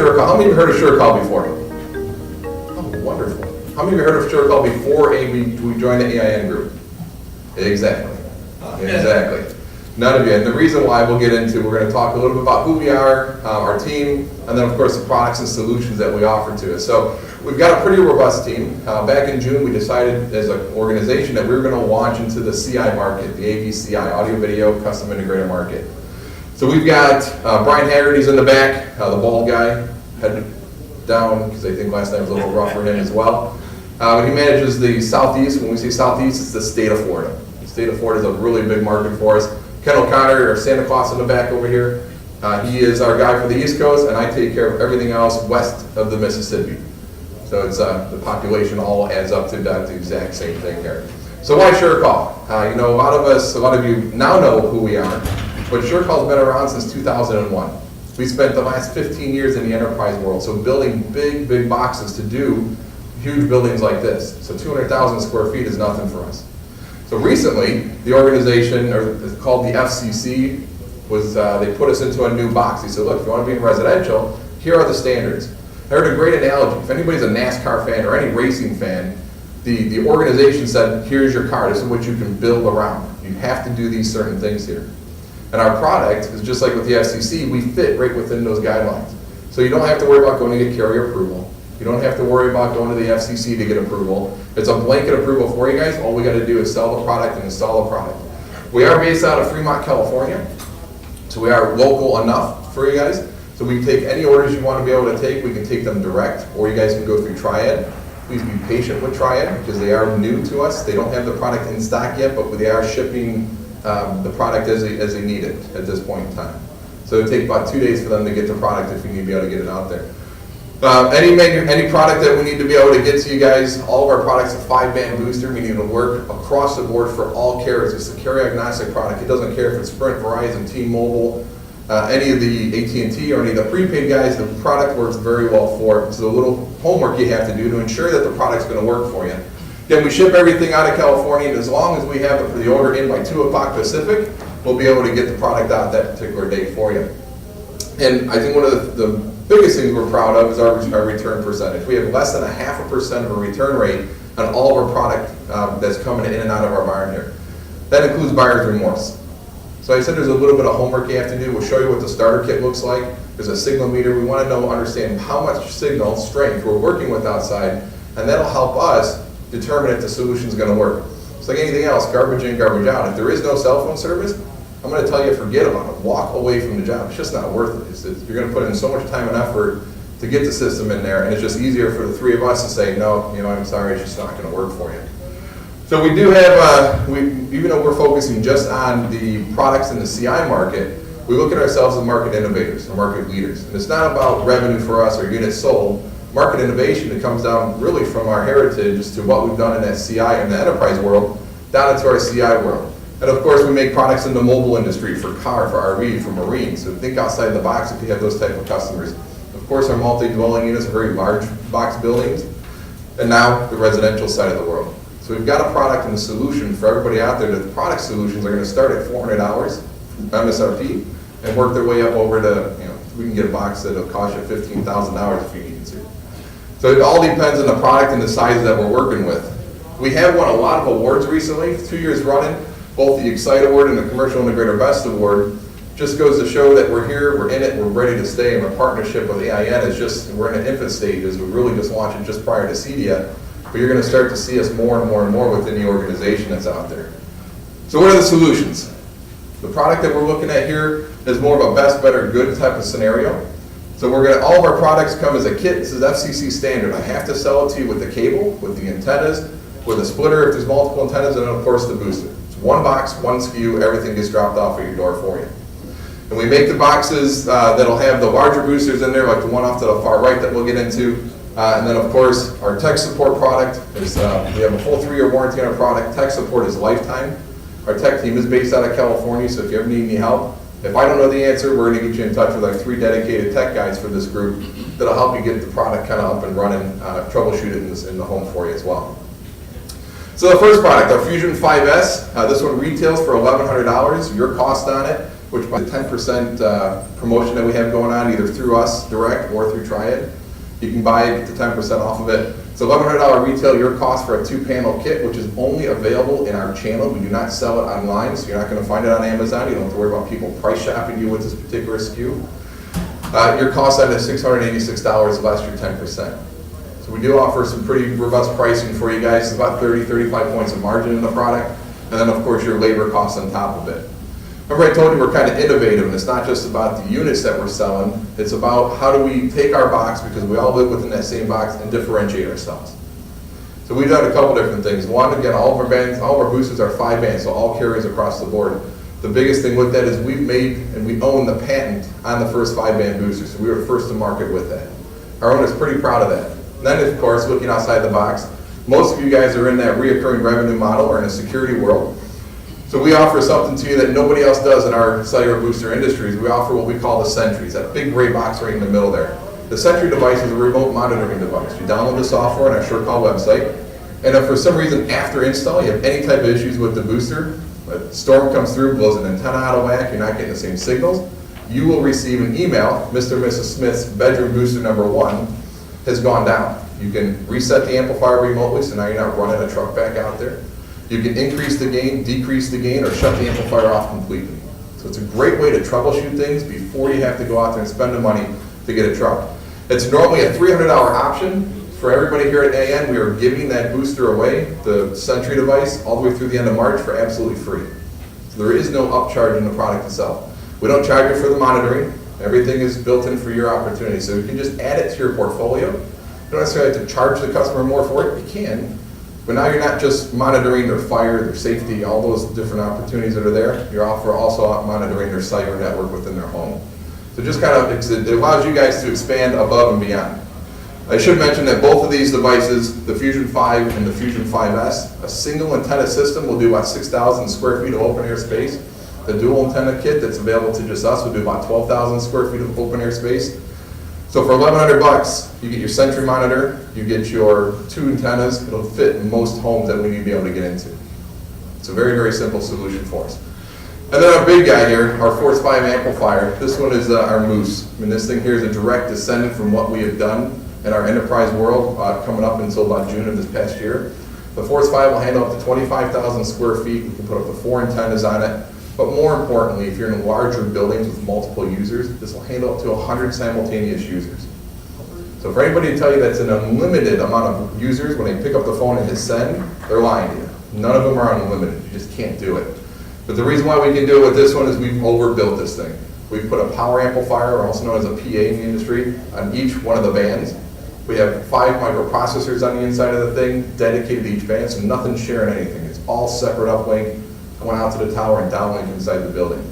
Surecall. How many of you heard of Surecall before? Oh, wonderful. How many of you heard of Surecall before we joined the AIN group? Exactly. Exactly. None of you. And the reason why we'll get into, we're going to talk a little bit about who we are, our team, and then of course the products and solutions that we offer to us. So we've got a pretty robust team. Back in June we decided as an organization that we were going to launch into the CI market, the AVCI, Audio Video Custom Integrator market. So we've got Brian Haggerty's in the back, the bald guy, head down, because I think last night was a little rough for him as well. He manages the Southeast. When we say Southeast, it's the state of Florida. The state of Florida is a really big market for us. Ken O'Connor, or Santa Claus in the back over here, he is our guy for the East Coast, and I take care of everything else west of the Mississippi. So it's the population all adds up to the exact same thing here. So why Surecall? You know, a lot of you now know who we are, but Surecall's been around since 2001. We spent the last 15 years in the enterprise world, so building big boxes to do huge buildings like this. So 200,000 square feet is nothing for us. So recently, the organization, or it's called the FCC, they put us into a new box. They said, look, if you want to be in residential, here are the standards. I heard a great analogy. If anybody's a NASCAR fan or any racing fan, the organization said, here's your car. This is what you can build around. You have to do these certain things here. And our product is just like with the FCC, we fit right within those guidelines. So you don't have to worry about going to get carrier approval. You don't have to worry about going to the FCC to get approval. It's a blanket approval for you guys. All we got to do is sell the product and install the product. We are based out of Fremont, California, so we are local enough for you guys. So we take any orders you want to be able to take. We can take them direct, or you guys can go through Triad. Please be patient with Triad because they are new to us. They don't have the product in stock yet, but they are shipping the product as they need it at this point in time. So it'll take about 2 days for them to get the product if you need to be able to get it out there. Any product that we need to be able to get to you guys, all of our products, a 5-band booster, we need to work across the board for all carriers. It's a carrier agnostic product. It doesn't care if it's Sprint, Verizon, T-Mobile, any of the AT&T or any of the prepaid guys. The product works very well for it. So the little homework you have to do to ensure that the product's going to work for you. Again, we ship everything out of California, and as long as we have the order in by 2 o'clock Pacific, we'll be able to get the product out that particular day for you. And I think one of the biggest things we're proud of is our return percentage. We have less than 0.5% of a return rate on all of our product that's coming in and out of our barn here. That includes buyer's remorse. So I said there's a little bit of homework you have to do. We'll show you what the starter kit looks like. There's a signal meter. We want to understand how much signal strength we're working with outside, and that'll help us determine if the solution's going to work. It's like anything else, garbage in, garbage out. If there is no cell phone service, I'm going to tell you, forget about it. Walk away from the job. It's just not worth it. You're going to put in so much time and effort to get the system in there, and it's just easier for the 3 of us to say, no, I'm sorry, it's just not going to work for you. So we do have, even though we're focusing just on the products in the CI market, we look at ourselves as market innovators, or market leaders. And it's not about revenue for us or units sold. Market innovation, it comes down really from our heritage to what we've done in that CI and the enterprise world, down into our CI world. And of course, we make products in the mobile industry for car, for RV, for marine. So think outside the box if you have those type of customers. Of course, our multi-dwelling units are very large box buildings. And now the residential side of the world. So we've got a product and a solution for everybody out there. The product solutions are going to start at $400 MSRP and work their way up over to, we can get a box that'll cost you $15,000 if you need to. So it all depends on the product and the size that we're working with. We have won a lot of awards recently, 2 years running. Both the Excite Award and the Commercial Integrator Best Award just goes to show that we're here, we're in it, we're ready to stay, and our partnership with AIN is we're in an infant stages. We really just launched it just prior to CEDIA, but you're going to start to see us more and more and more within the organization that's out there. So what are the solutions? The product that we're looking at here is more of a best, better, good type of scenario. So all of our products come as a kit. This is FCC standard. I have to sell it to you with the cable, with the antennas, with a splitter if there's multiple antennas, and then of course the booster. One box, one SKU, everything gets dropped off at your door for you. And we make the boxes that'll have the larger boosters in there, like the one off to the far right that we'll get into. And then of course, our tech support product is, we have a full 3-year warranty on our product. Tech support is lifetime. Our tech team is based out of California, so if you ever need any help, if I don't know the answer, we're gonna get you in touch with our 3 dedicated tech guys for this group that'll help you get the product kind of up and running, troubleshoot it in the home for you as well. So the first product, our Fusion 5S, this one retails for $1,100. Your cost on it which by the 10% promotion that we have going on, either through us direct or through Triad, you can buy it, get the 10% off of it. It's $1,100 retail, your cost for a 2-panel kit, which is only available in our channel. We do not sell it online, so you're not going to find it on Amazon. You don't have to worry about people price shopping you with this particular SKU. Your cost on it is $686 less your 10%. So we do offer some pretty robust pricing for you guys. It's about 30-35 points of margin in the product, and then of course your labor costs on top of it. Remember I told you we're kind of innovative, and it's not just about the units that we're selling, it's about how do we take our box, because we all live within that same box, and differentiate ourselves. So we've done a couple different things. One, again, all of our bands, all of our boosters are 5 bands, so all carriers across the board. The biggest thing with that is we've made and we own the patent on the first 5-band booster, so we were first to market with that. Our owner's pretty proud of that. And then, of course, looking outside the box, most of you guys are in that reoccurring revenue model or in a security world. So we offer something to you that nobody else does in our cellular booster industries. We offer what we call the Sentries, that big gray box right in the middle there. The Sentry device is a remote monitoring device. You download the software on our Surecall website, and if for some reason after install you have any type of issues with the booster, a storm comes through, blows an antenna out of whack, you're not getting the same signals, you will receive an email, Mr. and Mrs. Smith's bedroom booster number 1 has gone down. You can reset the amplifier remotely, so now you're not running a truck back out there. You can increase the gain, decrease the gain, or shut the amplifier off completely. So it's a great way to troubleshoot things before you have to go out there and spend the money to get a truck. It's normally a $300 option. For everybody here at AN, we are giving that booster away, the Sentry device, all the way through the end of March for absolutely free. So there is no upcharge in the product itself. We don't charge you for the monitoring. Everything is built in for your opportunity. So you can just add it to your portfolio. You don't necessarily have to charge the customer more for it. You can. But now you're not just monitoring their fire, their safety, all those different opportunities that are there. You're also monitoring their cellular network within their home. So just kind of, it allows you guys to expand above and beyond. I should mention that both of these devices, the Fusion 5 and the Fusion 5S, a single antenna system will do about 6,000 square feet of open air space. The dual antenna kit that's available to just us will do about 12,000 square feet of open air space. So for $1,100, you get your Sentry monitor, you get your 2 antennas. It'll fit in most homes that we need to be able to get into. It's a very, very simple solution for us. And then our big guy here, our Force 5 amplifier. This one is our Moose. I mean, this thing here is a direct descendant from what we have done in our enterprise world coming up until about June of this past year. The Force 5 will handle up to 25,000 square feet. We can put up to 4 antennas on it. But more importantly, if you're in larger buildings with multiple users, this will handle up to 100 simultaneous users. So for anybody to tell you that's an unlimited amount of users, when they pick up the phone and hit send, they're lying to you. None of them are unlimited. You just can't do it. But the reason why we can do it with this one is we've overbuilt this thing. We've put a power amplifier, also known as a PA in the industry, on each one of the bands. We have 5 microprocessors on the inside of the thing, dedicated to each band, so nothing's sharing anything. It's all separate uplink, going out to the tower and downlink inside the building.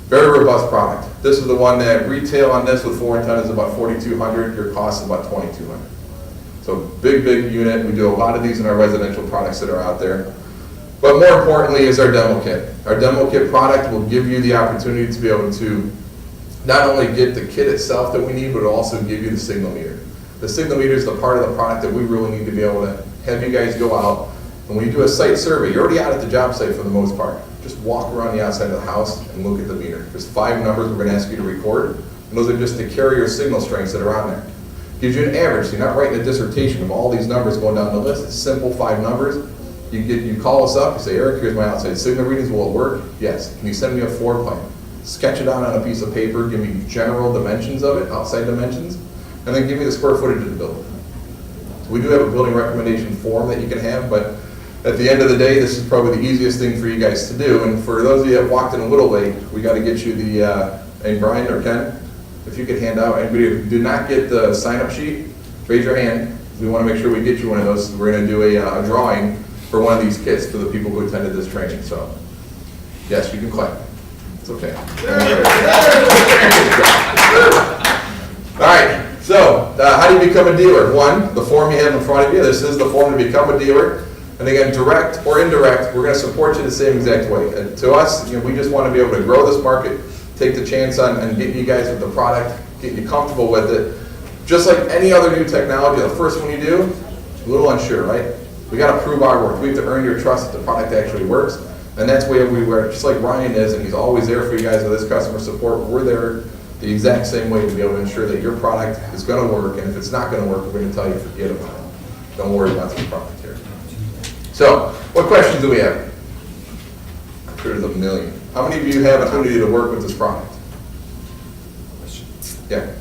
Very robust product. This is the one that retail on this with 4 antennas is about $4,200. Your cost is about $2,200. So big, big unit. We do a lot of these in our residential products that are out there. But more importantly is our demo kit. Our demo kit product will give you the opportunity to be able to not only get the kit itself that we need, but it'll also give you the signal meter. The signal meter is the part of the product that we really need to be able to have you guys go out. And when you do a site survey, you're already out at the job site for the most part. Just walk around the outside of the house and look at the meter. There's 5 numbers we're going to ask you to record, and those are just the carrier signal strengths that are on there. Gives you an average, so you're not writing a dissertation of all these numbers going down the list. It's simple 5 numbers. You call us up, you say, Eric, here's my outside signal readings, will it work? Yes. Can you send me a floor plan? Sketch it out on a piece of paper, give me general dimensions of it, outside dimensions, and then give me the square footage of the building. So we do have a building recommendation form that you can have, but at the end of the day, this is probably the easiest thing for you guys to do. And for those of you that walked in a little late, we got to get you the, and Brian or Ken, if you could hand out, anybody who did not get the sign-up sheet, raise your hand. We want to make sure we get you one of those. We're going to do a drawing for one of these kits for the people who attended this training. So, yes, you can clap. It's okay. All right, so how do you become a dealer? 1, the form you have in front of you. This is the form to become a dealer. And again, direct or indirect, we're going to support you the same exact way. And to us, we just want to be able to grow this market, take the chance on getting you guys with the product, getting you comfortable with it. Just like any other new technology, the first one you do, a little unsure, right? We got to prove our worth. We have to earn your trust that the product actually works. And that's where we were, just like Ryan is, and he's always there for you guys with his customer support. We're there the exact same way to be able to ensure that your product is going to work, and if it's not going to work, we're going to tell you forget about it. Don't worry about the product here. So, what questions do we have? I'm sure there's a million. How many of you have an opportunity to work with this product? Yeah.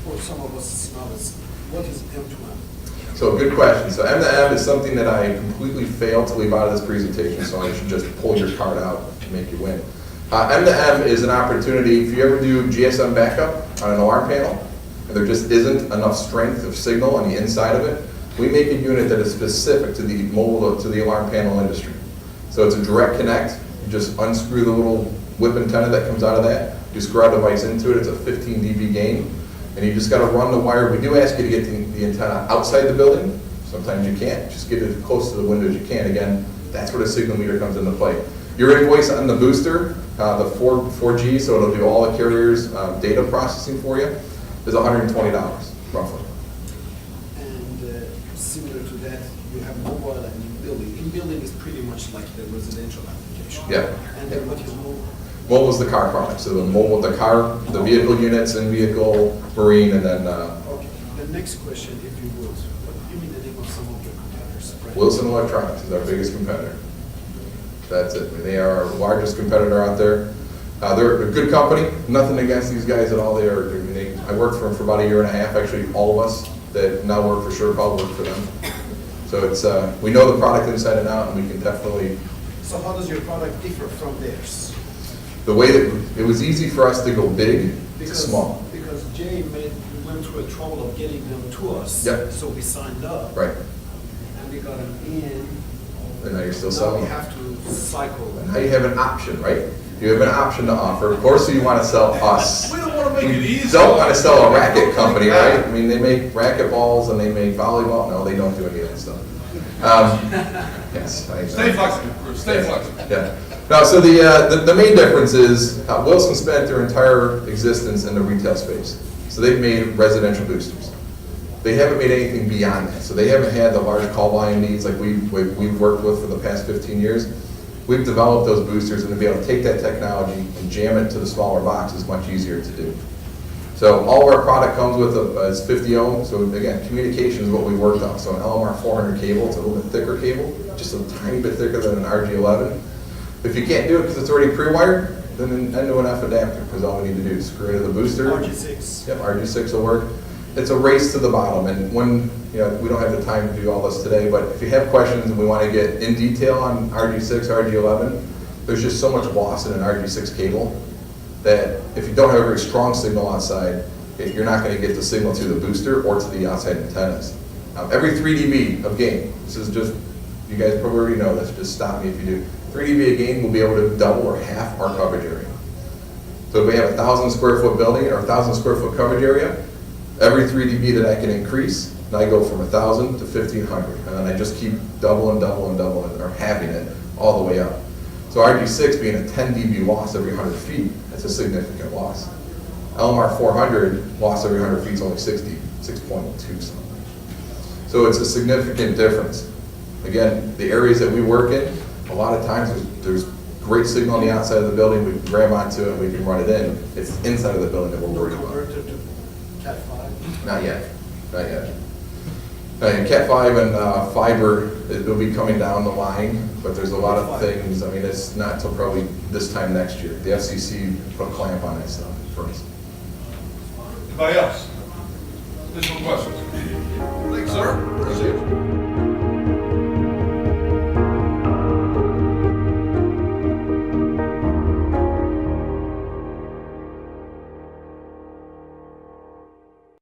For some of us novice, what is M2M? So good question. So M2M is something that I completely failed to leave out of this presentation, so I should just pull your card out to make you win. M2M is an opportunity, if you ever do GSM backup on an alarm panel, and there just isn't enough strength of signal on the inside of it, we make a unit that is specific to the mobile, to the alarm panel industry. So it's a direct connect. You just unscrew the little whip antenna that comes out of that. You screw our device into it. It's a 15 dB gain. And you just got to run the wire. We do ask you to get the antenna outside the building. Sometimes you can't. Just get it as close to the window as you can. Again, that's where the signal meter comes into play. Your invoice on the booster, the 4G, so it'll do all the carriers' data processing for you, is $120, roughly. And similar to that, you have mobile and in-building. In-building is pretty much like the residential application. Yeah. And then what is mobile? Mobile is the car product. So the mobile, the car, the vehicle units, in-vehicle, marine, and then Okay. The next question, if you would, what do you mean the name of some of your competitors? Right? Wilson Electronics is our biggest competitor. That's it. They are our largest competitor out there. They're a good company. Nothing against these guys at all. I worked for them for about a year and a half. Actually, all of us that now work for Surecall work for them. So it's we know the product inside and out, and we can definitely. So how does your product differ from theirs? The way that it was easy for us to go big to small. Because Jay went through a trouble of getting them to us. Yep. So we signed up. Right. And we got them in. And now you're still Now selling. we have to cycle. Now you have an option, right? You have an option to offer. Of course, you want to sell us. We don't want to make it easy. Don't want to sell a racket company, right? I mean, they make racket balls and they make volleyball. No, they don't do any of that stuff. Yes. Stay flexible, Bruce, stay flexible. Yeah. Now, so the main difference is Wilson spent their entire existence in the retail space. So they've made residential boosters. They haven't made anything beyond that. So they haven't had the large call volume needs like we've worked with for the past 15 years. We've developed those boosters, and to be able to take that technology and jam it to the smaller box is much easier to do. So all of our product comes with is 50 ohm. So again, communication is what we worked on. So an LMR 400 cable, it's a little bit thicker cable, just a tiny bit thicker than an RG11. If you can't do it because it's already pre-wired, then into an F adapter, because all we need to do is screw into the booster. RG6. Yep, RG6 will work. It's a race to the bottom, and when, we don't have the time to do all this today, but if you have questions and we want to get in detail on RG6, RG11, there's just so much loss in an RG6 cable that if you don't have a very strong signal outside, you're not going to get the signal to the booster or to the outside antennas. Every 3 dB of gain, this is just, you guys probably already know this, just stop me if you do. 3 dB of gain will be able to double or half our coverage area. So if we have a 1,000 square foot building or 1,000 square foot coverage area, every 3 dB that I can increase, and I go from 1,000 to 1,500, and then I just keep doubling, or halving it all the way up. So RG6 being a 10 dB loss every 100 feet, that's a significant loss. LMR 400 loss every 100 feet is only 6.2 something. So it's a significant difference. Again, the areas that we work in, a lot of times there's great signal on the outside of the building, we can grab onto it and we can run it in. It's inside of the building that we're worried about. Converter to Cat 5? Not yet, not yet. And Cat 5 and fiber, it'll be coming down the line, but there's a lot of things, I mean, it's not until probably this time next year. The FCC put a clamp on that stuff for us. Anybody else? Additional questions? Thanks, sir. Thank you.